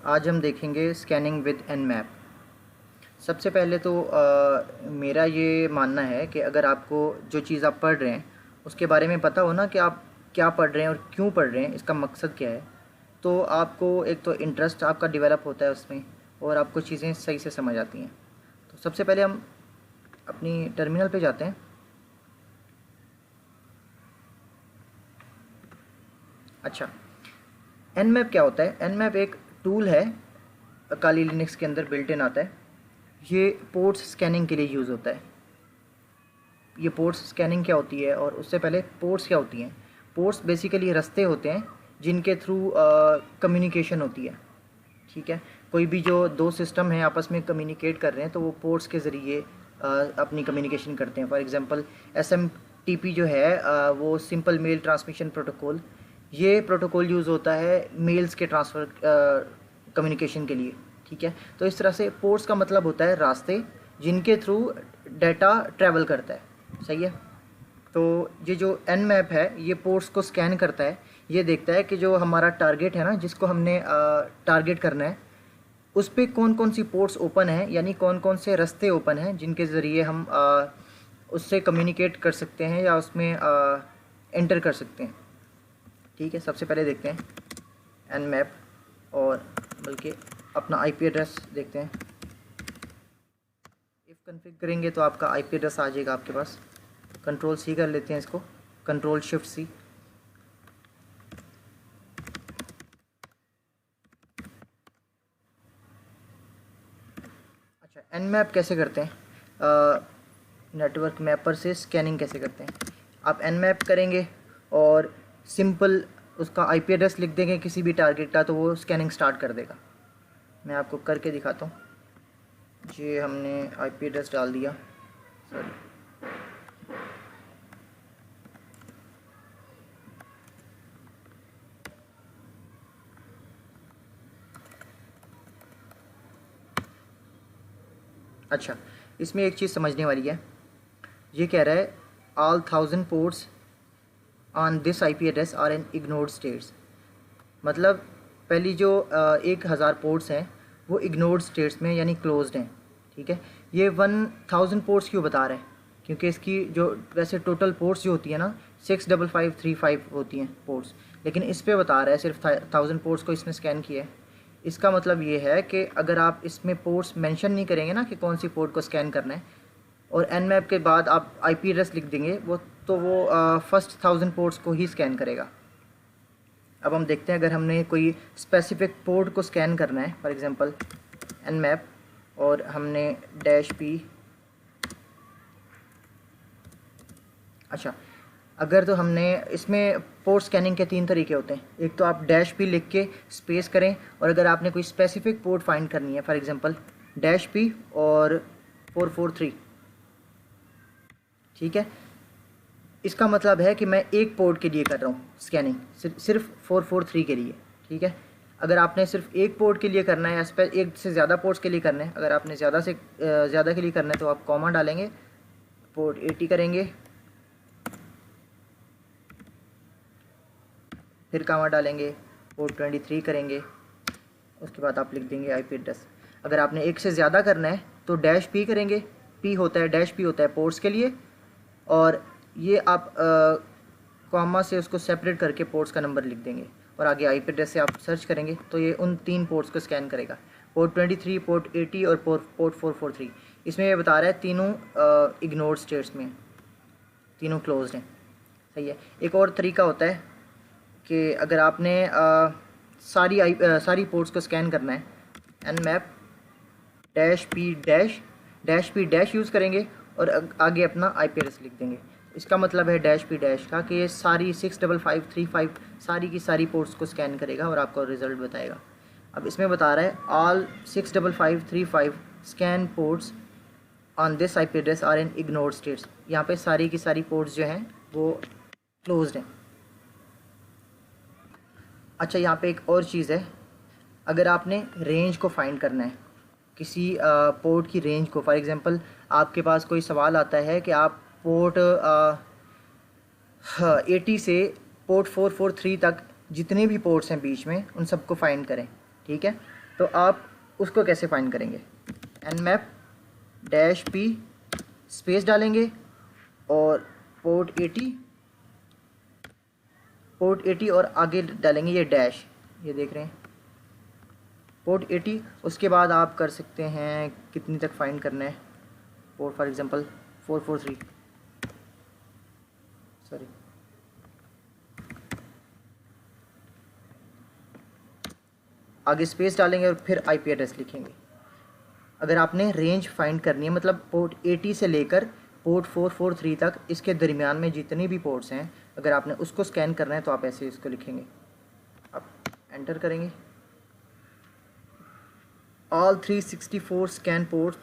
आज हम देखेंगे स्कैनिंग विद nmap। सबसे पहले तो मेरा ये मानना है कि अगर आपको जो चीज़ आप पढ़ रहे हैं उसके बारे में पता हो ना कि आप क्या पढ़ रहे हैं और क्यों पढ़ रहे हैं, इसका मकसद क्या है, तो आपको एक तो इंटरेस्ट आपका डेवलप होता है उसमें और आपको चीज़ें सही से समझ आती हैं। तो सबसे पहले हम अपनी टर्मिनल पे जाते हैं। अच्छा, nmap क्या होता है? nmap एक टूल है, काली लिनक्स के अंदर बिल्ट इन आता है। ये पोर्ट्स स्कैनिंग के लिए यूज़ होता है। ये पोर्ट्स स्कैनिंग क्या होती है और उससे पहले पोर्ट्स क्या होती हैं? पोर्ट्स बेसिकली रास्ते होते हैं जिनके थ्रू कम्युनिकेशन होती है। ठीक है, कोई भी जो दो सिस्टम हैं आपस में कम्युनिकेट कर रहे हैं तो वो पोर्ट्स के ज़रिए अपनी कम्युनिकेशन करते हैं। फॉर एग्जांपल SMTP जो है वो सिंपल मेल ट्रांसमिशन प्रोटोकॉल, ये प्रोटोकॉल यूज़ होता है मेल्स के ट्रांसफ़र कम्युनिकेशन के लिए। ठीक है, तो इस तरह से पोर्ट्स का मतलब होता है रास्ते जिनके थ्रू डाटा ट्रैवल करता है। सही है, तो ये जो nmap है ये पोर्ट्स को स्कैन करता है। ये देखता है कि जो हमारा टारगेट है ना, जिसको हमने टारगेट करना है, उस पर कौन कौन सी पोर्ट्स ओपन हैं, यानी कौन कौन से रास्ते ओपन हैं जिनके ज़रिए हम उससे कम्युनिकेट कर सकते हैं या उसमें एंटर कर सकते हैं। ठीक है, सबसे पहले देखते हैं nmap और बल्कि अपना IP एड्रेस देखते हैं। इफ़ कन्फिग करेंगे तो आपका IP एड्रेस आ जाएगा आपके पास। Ctrl+C कर लेते हैं इसको, Ctrl+Shift+C। अच्छा, nmap कैसे करते हैं? नेटवर्क मैपर से स्कैनिंग कैसे करते हैं? आप nmap करेंगे और सिंपल उसका IP एड्रेस लिख देंगे किसी भी टारगेट का, तो वो स्कैनिंग स्टार्ट कर देगा। मैं आपको करके दिखाता हूँ। ये हमने IP एड्रेस डाल दिया, सॉरी। अच्छा, इसमें एक चीज़ समझने वाली है। ये कह रहा है all 1000 ports on this IP address are in ignored states. मतलब पहली जो 1000 पोर्ट्स हैं वो इग्नोर्ड स्टेट्स में यानी क्लोज्ड हैं। ठीक है, ये 1000 पोर्ट्स क्यों बता रहे हैं? क्योंकि इसकी जो वैसे टोटल पोर्ट्स जो होती है ना 65535 होती हैं पोर्ट्स, लेकिन इस पे बता रहा है सिर्फ 1000 पोर्ट्स को इसने स्कैन किया है। इसका मतलब ये है कि अगर आप इसमें पोर्ट्स मेंशन नहीं करेंगे ना कि कौन सी पोर्ट को स्कैन करना है, और nmap के बाद आप IP एड्रेस लिख देंगे, वो फर्स्ट 1000 पोर्ट्स को ही स्कैन करेगा। अब हम देखते हैं, अगर हमने कोई स्पेसिफिक पोर्ट को स्कैन करना है, फॉर एग्जांपल nmap और हमने -p। अच्छा, अगर तो हमने इसमें पोर्ट स्कैनिंग के 3 तरीके होते हैं। एक तो आप -p लिख के स्पेस करें, और अगर आपने कोई स्पेसिफिक पोर्ट फाइंड करनी है, फॉर एग्जांपल -p और 443। ठीक है, इसका मतलब है कि मैं एक पोर्ट के लिए कर रहा हूँ स्कैनिंग, सिर्फ 443 के लिए। ठीक है, अगर आपने सिर्फ एक पोर्ट के लिए करना है या एक से ज़्यादा पोर्ट्स के लिए करना है, अगर आपने ज़्यादा से ज़्यादा के लिए करना है तो आप कॉमा डालेंगे, पोर्ट 80 करेंगे, फिर कॉमा डालेंगे, पोर्ट 23 करेंगे, उसके बाद आप लिख देंगे IP एड्रेस। अगर आपने एक से ज़्यादा करना है तो -p करेंगे। p होता है -p होता है पोर्ट्स के लिए, और ये आप कॉमा से उसको सेपरेट करके पोर्ट्स का नंबर लिख देंगे, और आगे IP एड्रेस से आप सर्च करेंगे तो ये उन 3 पोर्ट्स को स्कैन करेगा, पोर्ट 23, पोर्ट 80 और पोर्ट 443। इसमें ये बता रहा है तीनों इग्नोर्ड स्टेट्स में, तीनों क्लोज्ड हैं। सही है, एक और तरीका होता है कि अगर आपने सारी पोर्ट्स को स्कैन करना है, nmap -p यूज़ करेंगे और आगे अपना IP एड्रेस लिख देंगे। इसका मतलब है -p का कि ये सारी 65535 सारी की सारी पोर्ट्स को स्कैन करेगा और आपको रिज़ल्ट बताएगा। अब इसमें बता रहा है all 65535 scan ports on this IP address are in ignored states. यहाँ पे सारी की सारी पोर्ट्स जो हैं वो क्लोज्ड हैं। अच्छा, यहाँ पे एक और चीज़ है, अगर आपने रेंज को फाइंड करना है, किसी पोर्ट की रेंज को, फॉर एग्जांपल आपके पास कोई सवाल आता है कि आप पोर्ट 80 से पोर्ट 443 तक जितने भी पोर्ट्स हैं बीच में उन सबको फाइंड करें। ठीक है, तो आप उसको कैसे फाइंड करेंगे? nmap -p स्पेस डालेंगे और पोर्ट 80 और आगे डालेंगे ये डैश, ये देख रहे हैं पोर्ट 80। उसके बाद आप कर सकते हैं कितनी तक फाइंड करना है, पोर्ट फॉर एग्जांपल 443, सॉरी आगे स्पेस डालेंगे और फिर आईपी एड्रेस लिखेंगे। अगर आपने रेंज फाइंड करनी है, मतलब पोर्ट 80 से लेकर पोर्ट 443 तक, इसके दरमियान में जितने भी पोर्ट्स हैं, अगर आपने उसको स्कैन करना है तो आप ऐसे इसको लिखेंगे, आप एंटर करेंगे all 364 scan ports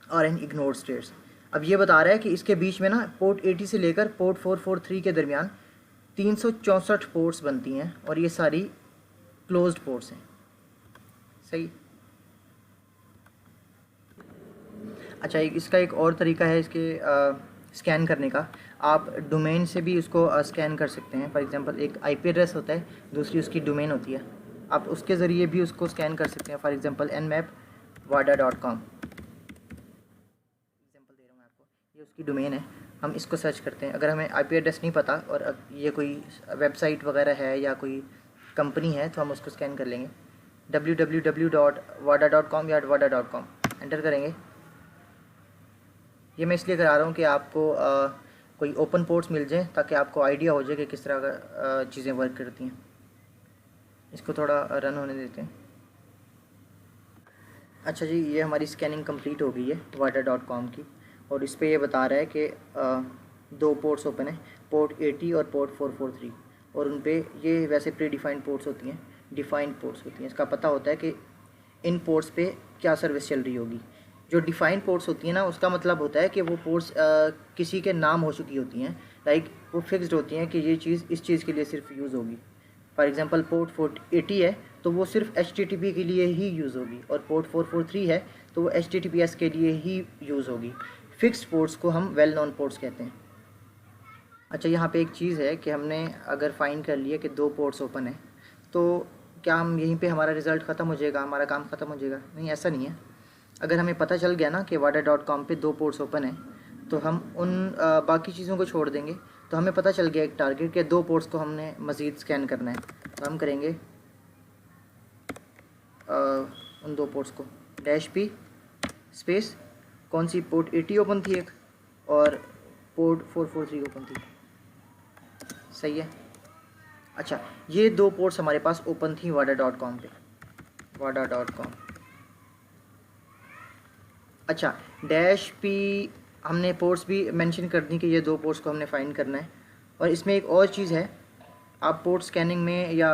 are in ignored states. अब ये बता रहा है कि इसके बीच में ना पोर्ट 80 से लेकर पोर्ट 443 के दरमियान 364 पोर्ट्स बनती हैं और ये सारी क्लोज्ड पोर्ट्स हैं। सही। अच्छा, इसका एक और तरीका है इसके स्कैन करने का। आप डोमेन से भी उसको स्कैन कर सकते हैं। फॉर एग्जांपल एक आईपी एड्रेस होता है, दूसरी उसकी डोमेन होती है, आप उसके ज़रिए भी उसको स्कैन कर सकते हैं। फॉर एग्जांपल nmap.wada.com एग्जांपल दे रहा हूँ मैं आपको, ये उसकी डोमेन है। हम इसको सर्च करते हैं, अगर हमें आईपी एड्रेस नहीं पता और अब ये कोई वेबसाइट वगैरह है या कोई कंपनी है तो हम उसको स्कैन कर लेंगे www.wada.com या wada.com एंटर करेंगे। ये मैं इसलिए करा रहा हूँ कि आपको कोई ओपन पोर्ट्स मिल जाए ताकि आपको आइडिया हो जाए कि किस तरह का चीज़ें वर्क करती हैं। इसको थोड़ा रन होने देते हैं। अच्छा जी, ये हमारी स्कैनिंग कंप्लीट हो गई है wada.com की, और इस पर यह बता रहा है कि 2 पोर्ट्स ओपन है, पोर्ट 80 और पोर्ट 443, और उन पे ये वैसे प्री डिफाइंड पोर्ट्स होती हैं, डिफाइंड पोर्ट्स होती हैं। इसका पता होता है कि इन पोर्ट्स पे क्या सर्विस चल रही होगी। जो डिफाइंड पोर्ट्स होती हैं ना, उसका मतलब होता है कि वो पोर्ट्स किसी के नाम हो चुकी होती हैं, लाइक वो फिक्स्ड होती हैं कि ये चीज़ इस चीज़ के लिए सिर्फ यूज़ होगी। फॉर एग्जांपल पोर्ट 480 है तो वो सिर्फ HTTP के लिए ही यूज़ होगी, और पोर्ट 443 है तो वो HTTPS के लिए ही यूज़ होगी। फिक्स्ड पोर्ट्स को हम वेल नोन पोर्ट्स कहते हैं। अच्छा, यहाँ पे एक चीज़ है कि हमने अगर फाइंड कर लिया कि 2 पोर्ट्स ओपन है तो क्या हम यहीं पे हमारा रिज़ल्ट ख़त्म हो जाएगा, हमारा काम ख़त्म हो जाएगा? नहीं, ऐसा नहीं है। अगर हमें पता चल गया ना कि wada.com पे 2 पोर्ट्स ओपन है तो हम उन बाकी चीज़ों को छोड़ देंगे। तो हमें पता चल गया एक टारगेट के 2 पोर्ट्स को हमने मज़ीद स्कैन करना है, तो हम करेंगे उन 2 पोर्ट्स को -p स्पेस, कौन सी पोर्ट 80 ओपन थी एक, और पोर्ट 443 ओपन थी। सही है। अच्छा, ये 2 पोर्ट्स हमारे पास ओपन थी wada.com पे, wada.com। अच्छा, -p हमने पोर्ट्स भी मेंशन कर दी कि ये 2 पोर्ट्स को हमने फाइंड करना है। और इसमें एक और चीज़ है, आप पोर्ट स्कैनिंग में या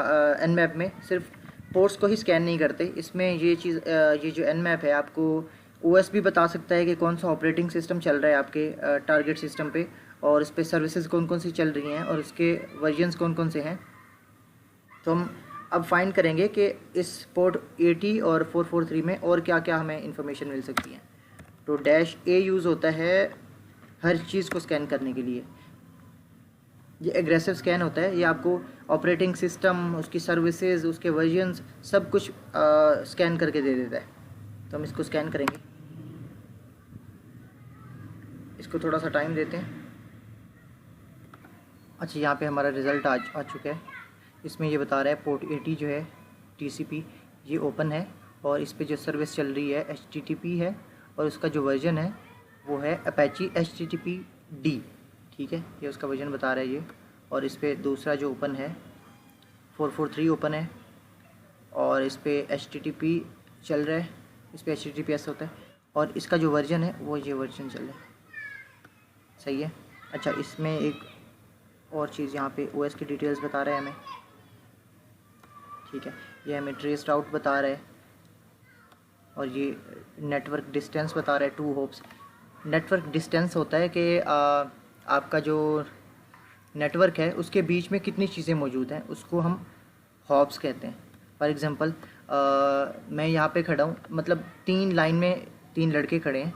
nmap में सिर्फ पोर्ट्स को ही स्कैन नहीं करते। इसमें ये चीज़, ये जो nmap है आपको OS भी बता सकता है कि कौन सा ऑपरेटिंग सिस्टम चल रहा है आपके टारगेट सिस्टम पे, और इस पर सर्विसेज कौन कौन सी चल रही हैं और उसके वर्जन्स कौन कौन से हैं। तो हम अब फाइंड करेंगे कि इस पोर्ट 80 और 443 में और क्या क्या हमें इंफॉर्मेशन मिल सकती है। तो -a यूज़ होता है हर चीज़ को स्कैन करने के लिए। ये एग्रेसिव स्कैन होता है, ये आपको ऑपरेटिंग सिस्टम, उसकी सर्विसेज, उसके वर्जन्स सब कुछ स्कैन करके दे देता है। तो हम इसको स्कैन करेंगे, इसको थोड़ा सा टाइम देते हैं। अच्छा, यहाँ पे हमारा रिज़ल्ट आ चुका है। इसमें ये बता रहा है पोर्ट 80 जो है TCP ये ओपन है, और इस पे जो सर्विस चल रही है HTTP है, और उसका जो वर्जन है वो है Apache HTTP-D। ठीक है, ये उसका वर्जन बता रहा है ये। और इस पे दूसरा जो ओपन है 443 ओपन है, और इस पे HTTP चल रहा है, इस पे HTTPS होता है, और इसका जो वर्जन है वो ये वर्जन चल रहा है। सही है। अच्छा, इसमें एक और चीज़, यहाँ पे OS की डिटेल्स बता रहा है हमें। ठीक है, ये हमें ट्रेस राउट बता रहा है, और ये नेटवर्क डिस्टेंस बता रहा है 2 हॉप्स। नेटवर्क डिस्टेंस होता है कि आपका जो नेटवर्क है उसके बीच में कितनी चीज़ें मौजूद हैं, उसको हम हॉप्स कहते हैं। फॉर एग्जांपल मैं यहाँ पे खड़ा हूँ, मतलब 3 लाइन में 3 लड़के खड़े हैं,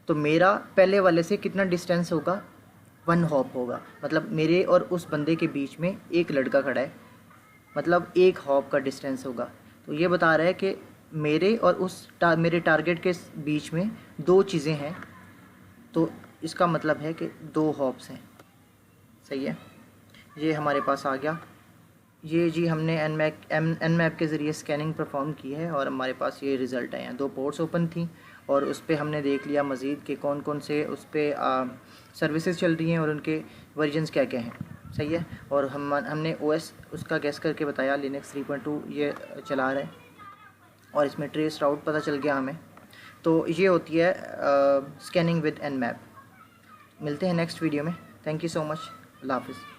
तो मेरा पहले वाले से कितना डिस्टेंस होगा, 1 हॉप होगा। मतलब मेरे और उस बंदे के बीच में एक लड़का खड़ा है, मतलब 1 हॉप का डिस्टेंस होगा। तो ये बता रहा है कि मेरे और मेरे टारगेट के बीच में 2 चीज़ें हैं, तो इसका मतलब है कि 2 हॉप्स हैं। सही है, ये हमारे पास आ गया। ये जी हमने एनमैप के ज़रिए स्कैनिंग परफॉर्म की है और हमारे पास ये रिज़ल्ट आए हैं। 2 पोर्ट्स ओपन थी और उस पर हमने देख लिया मज़ीद कि कौन कौन से उस पर सर्विसेज चल रही हैं और उनके वर्जन्स क्या क्या हैं। सही है, और हमने ओएस उसका गैस करके बताया, लिनक्स 3.2 ये चला रहा है और इसमें ट्रेस राउट पता चल गया हमें। तो ये होती है स्कैनिंग विद एनमैप। मिलते हैं नेक्स्ट वीडियो में। Thank you so much. अल्लाह हाफिज़।